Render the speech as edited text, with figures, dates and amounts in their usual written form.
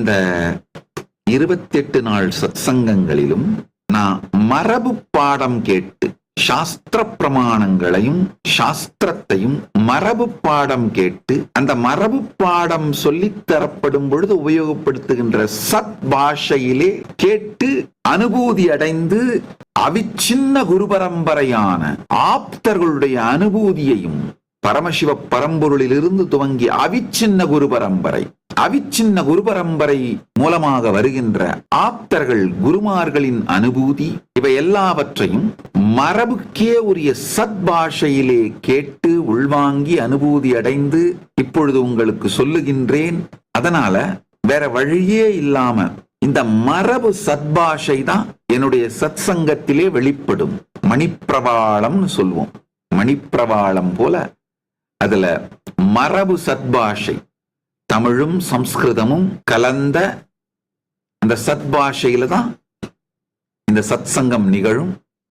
இந்த 28 நாள் சத்சங்கங்களிலும் நான் மரபு பாடம் கேட்டு சாஸ்திர பிரமாணங்களையும் சாஸ்திரத்தையும் மரபு பாடம் கேட்டு அந்த மரபு பாடம் சொல்லித்தரப்படும் பொழுது உபயோகப்படுத்துகின்ற சத் பாஷையிலே கேட்டு அனுபூதி அடைந்து அவிச்சின்ன குரு பரம்பரையான ஆப்தர்களுடைய அனுபூதியையும் பரமசிவ பரம்பொருளில் இருந்து துவங்கி அவிச்சின்ன குரு பரம்பரை மூலமாக வருகின்ற ஆப்தர்கள் குருமார்களின் அனுபூதி இவை எல்லாவற்றையும் மரபுக்கே உரிய சத் பாஷையிலே கேட்டு உள்வாங்கி அனுபூதி அடைந்து இப்பொழுது உங்களுக்கு சொல்லுகின்றேன். அதனால வேற வழியே இல்லாம இந்த மரபு சத்பாஷை தான் என்னுடைய சத் சங்கத்திலே வெளிப்படும். மணிப்பிரவாளம்னு சொல்லுவோம். மணிப்பிரவாளம் போல அதுல மரபு சத்பாஷை, தமிழும் சம்ஸ்கிருதமும் கலந்த அந்த சத்பாஷையில தான் இந்த சத் சங்கம் நிகழும்.